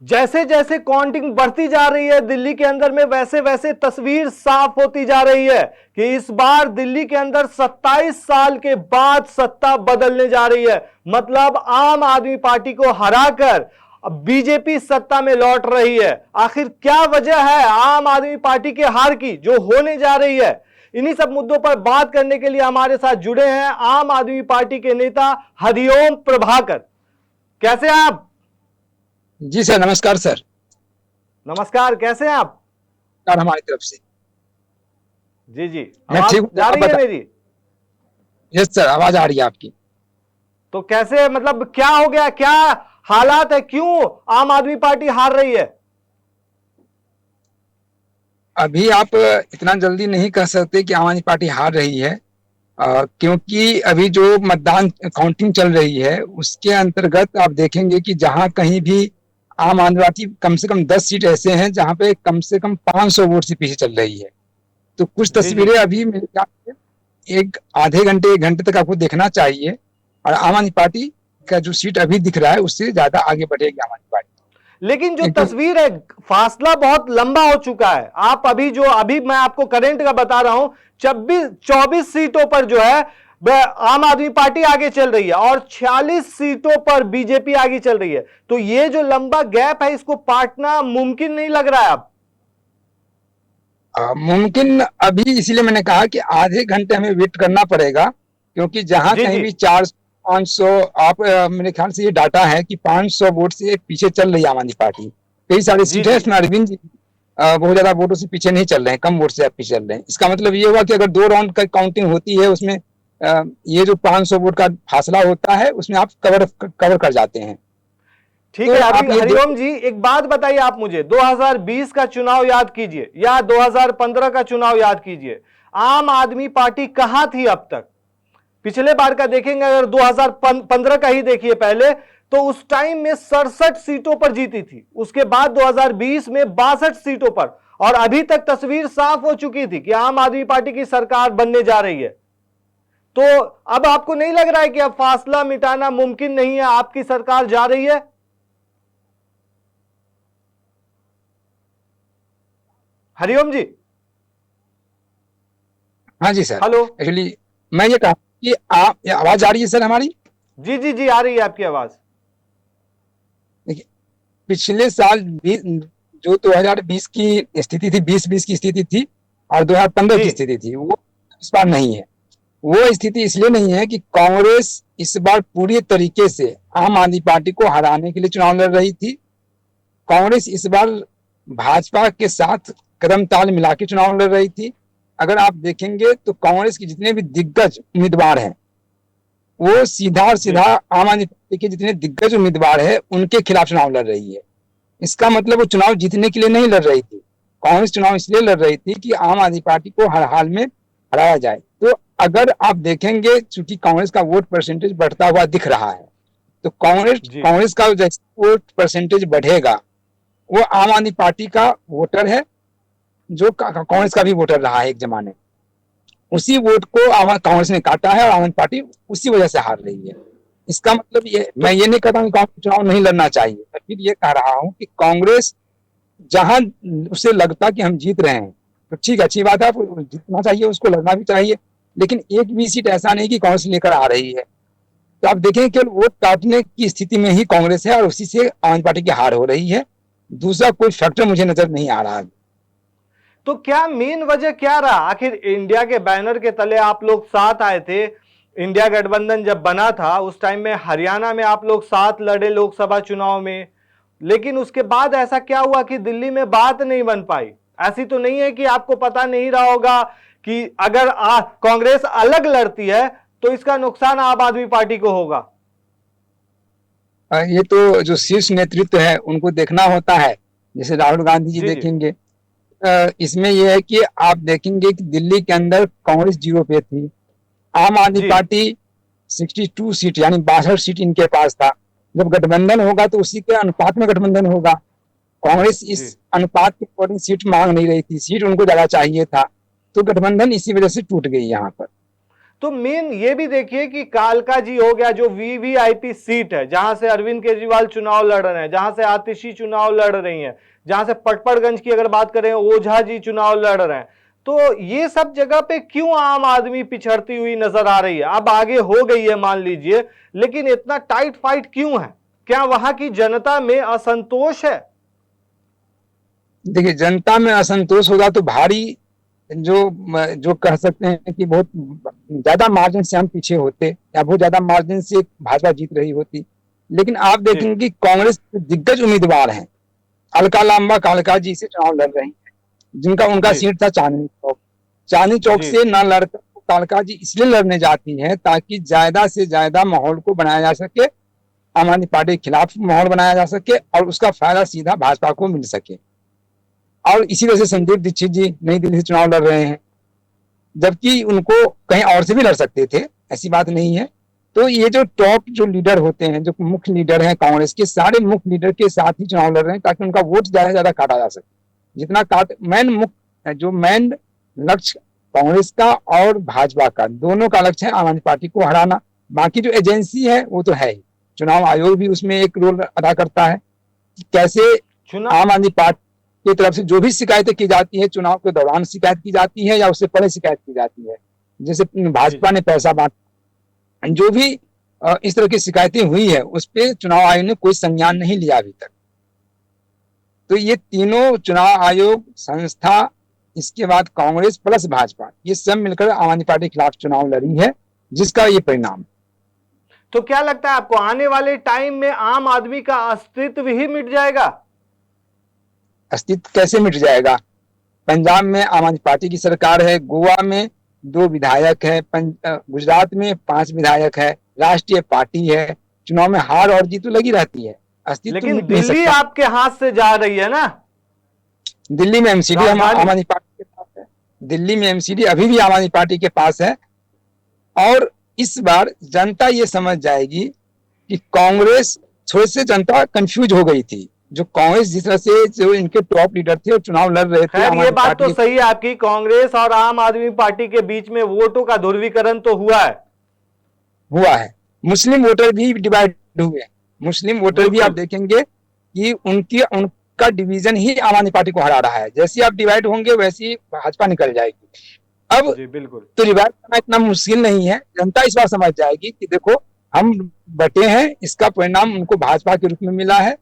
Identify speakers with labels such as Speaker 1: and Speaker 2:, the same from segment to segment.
Speaker 1: जैसे जैसे काउंटिंग बढ़ती जा रही है दिल्ली के अंदर में, वैसे वैसे तस्वीर साफ होती जा रही है कि इस बार दिल्ली के अंदर 27 साल के बाद सत्ता बदलने जा रही है। मतलब आम आदमी पार्टी को हराकर बीजेपी सत्ता में लौट रही है। आखिर क्या वजह है आम आदमी पार्टी के हार की जो होने जा रही है? इन्हीं सब मुद्दों पर बात करने के लिए हमारे साथ जुड़े हैं आम आदमी पार्टी के नेता हरिओम प्रभाकर। कैसे हैं आप?
Speaker 2: जी सर, नमस्कार सर।
Speaker 1: नमस्कार, कैसे हैं आप?
Speaker 2: और हमारी तरफ से
Speaker 1: जी जी,
Speaker 2: मैं
Speaker 1: आवाज
Speaker 2: ठीक हूँ,
Speaker 1: जा
Speaker 2: आप
Speaker 1: रही है
Speaker 2: बता।
Speaker 1: मेरी?
Speaker 2: यस सर, आवाज आ रही है आपकी।
Speaker 1: तो कैसे, मतलब क्या हो गया, क्या हालात है, क्यों आम आदमी पार्टी हार रही है?
Speaker 2: अभी आप इतना जल्दी नहीं कह सकते कि आम आदमी पार्टी हार रही है, क्योंकि अभी जो मतदान काउंटिंग चल रही है उसके अंतर्गत आप देखेंगे कि जहां कहीं भी आम आदमी पार्टी कम से कम 10 सीट ऐसे हैं जहां पे कम से कम 500 वोट से पीछे चल रही है। तो कुछ
Speaker 1: जी जी,
Speaker 2: तस्वीरें अभी मेरे ख्याल से एक आधे घंटे 1 घंटे तक आपको देखना चाहिए, और आम आदमी पार्टी का जो सीट अभी दिख रहा है उससे ज्यादा आगे बढ़ेगी आम आदमी पार्टी।
Speaker 1: लेकिन जो
Speaker 2: एक तो
Speaker 1: तस्वीर है, फासला बहुत लंबा हो चुका है। आप अभी मैं आपको करंट का बता रहा हूं, 24 सीटों पर जो है वह आम आदमी पार्टी आगे चल रही है और 46 सीटों पर बीजेपी आगे चल रही है। तो ये जो लंबा गैप है इसको पाटना मुमकिन नहीं लग रहा है अब?
Speaker 2: मुमकिन अभी इसीलिए मैंने कहा कि आधे घंटे हमें वेट करना पड़ेगा, क्योंकि जहां
Speaker 1: जी
Speaker 2: कहीं
Speaker 1: जी
Speaker 2: भी 400 500, आप मेरे ख्याल से ये डाटा है कि 500 वोट से पीछे चल रही है आम आदमी पार्टी। कई सारी
Speaker 1: जी
Speaker 2: सीट है
Speaker 1: जी,
Speaker 2: इसमें अरविंद जी बहुत ज्यादा वोटों से पीछे नहीं चल रहे हैं, कम वोट से आप पीछे चल रहे हैं। इसका मतलब ये हुआ कि अगर 2 राउंड का काउंटिंग होती है उसमें ये जो 500 वोट का फासला होता है उसमें आप कवर कर जाते हैं।
Speaker 1: ठीक है।
Speaker 2: तो
Speaker 1: अभी
Speaker 2: आप ये
Speaker 1: हरिओम
Speaker 2: देख।
Speaker 1: जी एक बात बताइए, आप मुझे 2020 का चुनाव याद कीजिए या 2015 का चुनाव याद कीजिए, आम आदमी पार्टी कहां थी अब तक? पिछले बार का देखेंगे, अगर 2015 का ही देखिए पहले, तो उस टाइम में 67 सीटों पर जीती थी। उसके बाद 2020 में 62 सीटों पर, और अभी तक तस्वीर साफ हो चुकी थी कि आम आदमी पार्टी की सरकार बनने जा रही है। तो अब आपको नहीं लग रहा है कि अब फासला मिटाना मुमकिन नहीं है, आपकी सरकार जा रही है? हरिओम जी,
Speaker 2: हाँ जी सर।
Speaker 1: हेलो।
Speaker 2: एक्चुअली मैं ये कहा कि आप, ये आवाज आ रही है सर हमारी?
Speaker 1: जी जी जी, आ रही है आपकी आवाज।
Speaker 2: देखिए, पिछले साल भी जो 2020 की स्थिति थी, 2020 की स्थिति थी, और 2015
Speaker 1: जी
Speaker 2: की स्थिति थी, वो इस बार नहीं है। वो स्थिति इसलिए नहीं है कि कांग्रेस इस बार पूरी तरीके से आम आदमी पार्टी को हराने के लिए चुनाव लड़ रही थी। कांग्रेस इस बार भाजपा के साथ कदम ताल मिला के चुनाव लड़ रही थी। अगर आप देखेंगे तो कांग्रेस के जितने भी दिग्गज उम्मीदवार हैं वो सीधा और
Speaker 1: जी
Speaker 2: सीधा आम आदमी पार्टी के जितने दिग्गज उम्मीदवार है उनके खिलाफ चुनाव लड़ रही है। इसका मतलब वो चुनाव जीतने के लिए नहीं लड़ रही थी। कांग्रेस चुनाव इसलिए लड़ रही थी कि आम आदमी पार्टी को हर हाल में हराया जाए। तो अगर आप देखेंगे, चूंकि कांग्रेस का वोट परसेंटेज बढ़ता हुआ दिख रहा है, तो कांग्रेस
Speaker 1: जी,
Speaker 2: कांग्रेस का जैसे वोट परसेंटेज बढ़ेगा, वो आम आदमी पार्टी का वोटर है जो कांग्रेस का भी वोटर रहा है एक जमाने। उसी वोट को कांग्रेस ने काटा है और आम आदमी पार्टी उसी वजह से हार रही है। इसका मतलब ये,
Speaker 1: तो
Speaker 2: मैं ये नहीं कहता हूँ कि कांग्रेस चुनाव नहीं लड़ना चाहिए, मैं फिर ये कह रहा हूँ कि कांग्रेस जहां उसे लगता कि हम जीत रहे हैं तो ठीक है, अच्छी बात है, आपको जीतना चाहिए, उसको लड़ना भी चाहिए। लेकिन एक भी सीट ऐसा नहीं कि कांग्रेस लेकर आ रही है। तो आप देखें, केवल वोट काटने की स्थिति में ही कांग्रेस है और उसी से आम आदमी पार्टी की हार हो रही है। दूसरा कोई फैक्टर मुझे नजर नहीं आ रहा है।
Speaker 1: तो क्या मेन वजह क्या रहा? आखिर इंडिया के बैनर के तले आप लोग साथ आए थे। इंडिया गठबंधन जब बना था उस टाइम में हरियाणा में आप लोग साथ लड़े लोकसभा चुनाव में, लेकिन उसके बाद ऐसा क्या हुआ कि दिल्ली में बात नहीं बन पाई? ऐसी तो नहीं है कि आपको पता नहीं रहा होगा कि अगर कांग्रेस अलग लड़ती है तो इसका नुकसान आम आदमी पार्टी को होगा?
Speaker 2: ये तो जो शीर्ष नेतृत्व है उनको देखना होता है, जैसे राहुल गांधी जी
Speaker 1: जी जी
Speaker 2: देखेंगे। इसमें यह है कि आप देखेंगे कि दिल्ली के अंदर कांग्रेस 0 पे थी, आम आदमी
Speaker 1: जी
Speaker 2: पार्टी 62 सीट यानी 62 सीट इनके पास था। जब गठबंधन होगा तो उसी के अनुपात में गठबंधन होगा। कांग्रेस इस
Speaker 1: जी।
Speaker 2: अनुपात के अकॉर्डिंग सीट मांग नहीं रही थी, सीट उनको ज्यादा चाहिए था, तो गठबंधन इसी वजह से टूट गई यहाँ पर।
Speaker 1: तो मेन ये भी देखिए कि कालका जी हो गया, जो वीवीआईपी सीट है, जहां से अरविंद केजरीवाल चुनाव लड़ रहे हैं, जहां से आतिशी चुनाव लड़ रही हैं, जहां से पटपड़गंज की अगर बात करें ओझा जी चुनाव लड़ रहे हैं, तो ये सब जगह पे क्यों आम आदमी पिछड़ती हुई नजर आ रही है? अब आगे हो गई है मान लीजिए, लेकिन इतना टाइट फाइट क्यों है? क्या वहां की जनता में असंतोष है?
Speaker 2: देखिए, जनता में असंतोष होगा तो भारी, जो जो कह सकते हैं कि बहुत ज्यादा मार्जिन से हम पीछे होते या बहुत ज्यादा मार्जिन से भाजपा जीत रही होती। लेकिन आप
Speaker 1: जी
Speaker 2: देखेंगे कि कांग्रेस के दिग्गज उम्मीदवार हैं, अलका लांबा कालका जी से चुनाव लड़ रही हैं, जिनका उनका
Speaker 1: जी
Speaker 2: सीट था चांदनी चौक। चांदनी चौक
Speaker 1: जी
Speaker 2: से ना लड़कर वो कालका जी इसलिए लड़ने जाती है ताकि ज्यादा से ज्यादा माहौल को बनाया जा सके, आम आदमी पार्टी के खिलाफ माहौल बनाया जा सके और उसका फायदा सीधा भाजपा को मिल सके। और इसी वजह से संदीप दीक्षित जी नई दिल्ली से चुनाव लड़ रहे हैं, जबकि उनको कहीं और से भी लड़ सकते थे, ऐसी बात नहीं है। तो ये जो टॉप जो लीडर होते हैं, जो मुख्य लीडर हैं कांग्रेस के, सारे मुख्य लीडर के साथ ही चुनाव लड़ रहे हैं ताकि उनका वोट ज्यादा से ज्यादा काटा जा सके। जितना काट मेन मुख्य जो मेन लक्ष्य कांग्रेस का और भाजपा का दोनों का लक्ष्य है आम आदमी पार्टी को हराना। बाकी जो एजेंसी है वो तो है ही, चुनाव आयोग भी उसमें एक रोल अदा करता है कि कैसे
Speaker 1: चुनाव।
Speaker 2: आम आदमी पार्टी की तरफ से जो भी शिकायतें की जाती है, चुनाव के दौरान शिकायत की जाती है या उससे पहले शिकायत की जाती है, जैसे
Speaker 1: जी
Speaker 2: भाजपा
Speaker 1: जी
Speaker 2: ने पैसा बांटा, जो भी इस तरह की शिकायतें हुई है उस पर चुनाव आयोग ने कोई संज्ञान नहीं लिया अभी तक। तो ये तीनों चुनाव आयोग संस्था, इसके बाद कांग्रेस प्लस भाजपा, ये सब मिलकर आम आदमी पार्टी के खिलाफ चुनाव लड़ी है, जिसका ये परिणाम।
Speaker 1: तो क्या लगता है आपको आने वाले टाइम में आम आदमी का अस्तित्व ही मिट जाएगा?
Speaker 2: अस्तित्व कैसे मिट जाएगा? पंजाब में आम आदमी पार्टी की सरकार है, गोवा में 2 विधायक है, गुजरात में 5 विधायक है, राष्ट्रीय पार्टी है, चुनाव में हार और जीत तो लगी रहती है, अस्तित्व
Speaker 1: लेकिन
Speaker 2: मिट नहीं
Speaker 1: दिल्ली
Speaker 2: सकता।
Speaker 1: आपके हाथ से जा रही है ना,
Speaker 2: दिल्ली में एमसीडी आम
Speaker 1: राजधानी।
Speaker 2: आदमी पार्टी के पास है, दिल्ली में एमसीडी अभी भी आम आदमी पार्टी के पास है। और इस बार जनता ये समझ जाएगी कि कांग्रेस, थोड़ी से जनता कंफ्यूज हो गई थी, जो कांग्रेस जिस तरह से जो इनके टॉप लीडर थे और चुनाव लड़ रहे थे
Speaker 1: खैर
Speaker 2: आम
Speaker 1: ये
Speaker 2: आदमी
Speaker 1: बात
Speaker 2: पार्टी
Speaker 1: तो सही है आपकी, कांग्रेस और आम आदमी पार्टी के बीच में वोटों का ध्रुवीकरण तो हुआ है।
Speaker 2: हुआ है। मुस्लिम वोटर भी डिवाइड हुए, मुस्लिम वोटर भी आप
Speaker 1: बिल्कुल
Speaker 2: देखेंगे कि उनका डिवीजन ही आम आदमी पार्टी को हरा रहा है। जैसे आप डिवाइड होंगे वैसे ही भाजपा निकल जाएगी। अब
Speaker 1: जी बिल्कुल।
Speaker 2: तो डिवाइड करना इतना मुश्किल नहीं है, जनता इस बार समझ जाएगी कि देखो हम बटे हैं, इसका परिणाम उनको भाजपा के रूप में मिला है।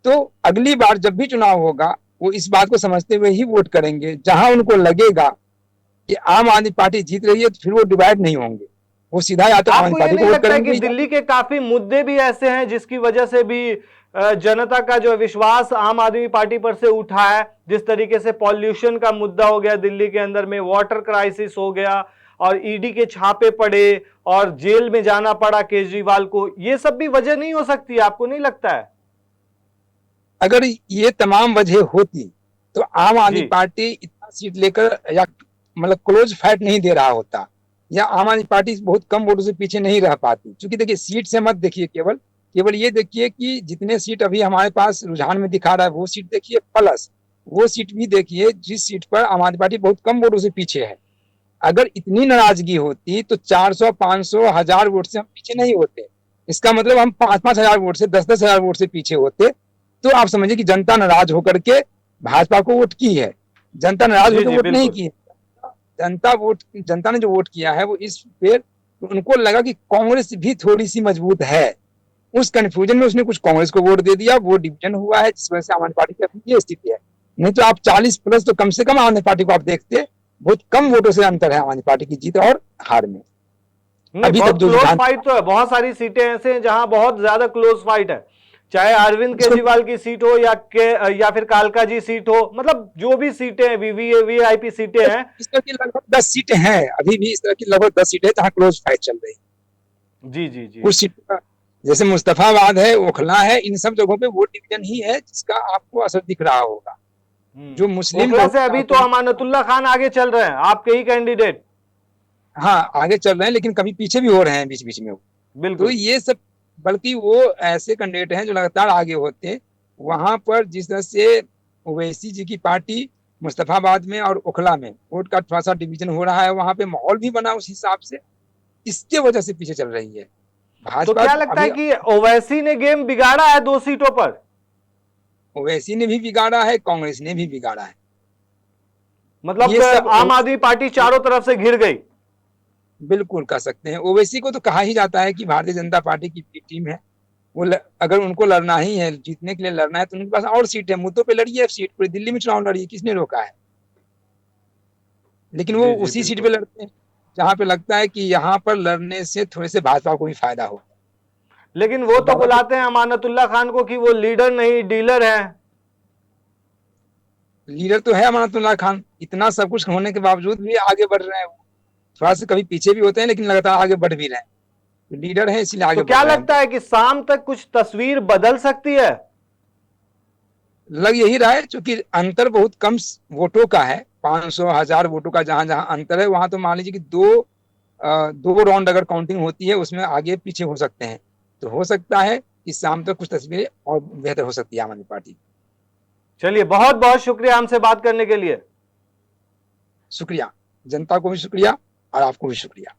Speaker 2: तो अगली बार जब भी चुनाव होगा वो इस बात को समझते हुए ही वोट करेंगे। जहां उनको लगेगा कि आम आदमी पार्टी जीत रही है तो फिर वो डिवाइड नहीं होंगे, वो सीधा या तो आम आदमी
Speaker 1: आपको ये
Speaker 2: पार्टी को
Speaker 1: नहीं
Speaker 2: वोट
Speaker 1: लगता है कि
Speaker 2: करेंगे।
Speaker 1: दिल्ली के काफी मुद्दे भी ऐसे हैं जिसकी वजह से भी जनता का जो विश्वास आम आदमी पार्टी पर से उठा है? जिस तरीके से पॉल्यूशन का मुद्दा हो गया दिल्ली के अंदर में, वाटर क्राइसिस हो गया और ईडी के छापे पड़े और जेल में जाना पड़ा केजरीवाल को, ये सब भी वजह नहीं हो सकती? आपको नहीं लगता है?
Speaker 2: अगर ये तमाम वजह होती तो आम आदमी
Speaker 1: जी
Speaker 2: पार्टी इतना सीट लेकर या मतलब क्लोज फाइट नहीं दे रहा होता, या आम आदमी पार्टी बहुत कम वोटों से पीछे नहीं रह पाती। क्योंकि देखिए सीट से मत देखिए, केवल केवल ये देखिए कि जितने सीट अभी हमारे पास रुझान में दिखा रहा है वो सीट देखिए, प्लस वो सीट भी देखिए जिस सीट पर आम आदमी पार्टी बहुत कम वोटों से पीछे है। अगर इतनी नाराजगी होती तो 400, 500, 1000 वोट से हम पीछे नहीं होते। इसका मतलब हम 5-5 हजार वोट से, 10-10 हजार वोट से पीछे होते। तो आप समझिए कि जनता नाराज होकर के भाजपा को वोट की है, जनता नाराज
Speaker 1: जी
Speaker 2: होकर
Speaker 1: जी
Speaker 2: वोट नहीं
Speaker 1: बिल्कुल।
Speaker 2: की है। जनता ने जो वोट किया है वो इस पे उनको लगा कि कांग्रेस भी थोड़ी सी मजबूत है। उस कंफ्यूजन में उसने कुछ कांग्रेस को वोट दे दिया, वो डिवीजन हुआ है, जिस वजह से आम आदमी पार्टी की अपनी ये स्थिति है। नहीं तो आप 40 प्लस तो कम से कम आम आदमी पार्टी को आप देखते, बहुत कम वोटों से अंतर है आम आदमी पार्टी की जीत और हार में।
Speaker 1: नहीं,
Speaker 2: अभी तक
Speaker 1: बहुत
Speaker 2: जो
Speaker 1: क्लोज
Speaker 2: रुझान
Speaker 1: फाइट तो है, बहुत सारी सीटें ऐसे हैं जहां बहुत ज्यादा क्लोज फाइट है, चाहे अरविंद केजरीवाल की सीट हो या फिर कालका जी सीट हो, मतलब जो भी सीटें हैं, वीवीआईपी सीटें हैं।
Speaker 2: इस तरह की लगभग 10 सीटें हैं, अभी भी इस तरह की लगभग 10 सीटें जहां क्लोज फाइट चल रही है।
Speaker 1: जी जी जी।
Speaker 2: कुछ सीट जैसे मुस्तफाबाद है, ओखला है, इन सब जगहों पे वोट डिवीजन ही है जिसका आपको असर दिख रहा होगा। जो मुस्लिम
Speaker 1: ओखला से अभी तो अमानतुल्लाह खान आगे चल रहे हैं, आपके ही कैंडिडेट।
Speaker 2: हाँ आगे चल रहे हैं, लेकिन कभी पीछे भी हो रहे हैं बीच बीच में। तो
Speaker 1: बिल्कुल
Speaker 2: ये सब, बल्कि वो ऐसे कैंडिडेट हैं जो लगातार आगे होते। वहां पर जिस तरह से ओवैसी जी की पार्टी मुस्तफाबाद में और ओखला में वोट का थोड़ा सा डिवीजन हो रहा है, वहां पे माहौल भी बना उस हिसाब से। इसके वजह से पीछे चल रही है
Speaker 1: तो
Speaker 2: भाजपा।
Speaker 1: क्या लगता है
Speaker 2: अभी
Speaker 1: कि ओवैसी ने गेम बिगाड़ा है 2 सीटों पर?
Speaker 2: ओवैसी ने भी बिगाड़ा है, कांग्रेस ने भी बिगाड़ा है।
Speaker 1: मतलब
Speaker 2: ये सब
Speaker 1: आम आदमी पार्टी चारों तरफ से घिर गई।
Speaker 2: बिल्कुल कह सकते हैं। ओवैसी को तो कहा ही जाता है कि भारतीय जनता पार्टी की बी टीम है। अगर उनको लड़ना ही है, जीतने के लिए लड़ना है, तो उनके पास और सीट है, मुद्दों पे लड़िए। सीट पूरी दिल्ली में चुनाव लड़िए, किसने रोका है? लेकिन वो
Speaker 1: जी जी
Speaker 2: उसी सीट पे
Speaker 1: बिल्कुल।
Speaker 2: लड़ते हैं जहां पे लगता है कि यहाँ पर लड़ने से थोड़े से भाजपा को भी फायदा हो।
Speaker 1: लेकिन वो
Speaker 2: अब
Speaker 1: तो
Speaker 2: बाबा
Speaker 1: बुलाते हैं अमानतुल्लाह खान को कि वो लीडर नहीं डीलर है।
Speaker 2: लीडर तो है अमानतुल्लाह खान, इतना सब कुछ होने के बावजूद भी आगे बढ़ रहे हैं। थोड़ा सा कभी पीछे भी होते हैं, लेकिन लगातार आगे बढ़ भी रहे हैं। तो लीडर है इसलिए
Speaker 1: तो
Speaker 2: आगे बढ़
Speaker 1: क्या
Speaker 2: रहे हैं।
Speaker 1: लगता है कि शाम तक कुछ तस्वीर बदल सकती है?
Speaker 2: लग यही रहा है, क्योंकि अंतर बहुत कम वोटों का है, 500 1000 वोटों का जहां जहां अंतर है, वहां तो मान लीजिए कि दो राउंड अगर काउंटिंग होती है, उसमें आगे पीछे हो सकते हैं। तो हो सकता है कि शाम तक कुछ तस्वीरें और बेहतर हो सकती है आम आदमी पार्टी।
Speaker 1: चलिए, बहुत बहुत शुक्रिया हमसे बात करने के लिए।
Speaker 2: शुक्रिया, जनता को भी शुक्रिया और आपको भी शुक्रिया।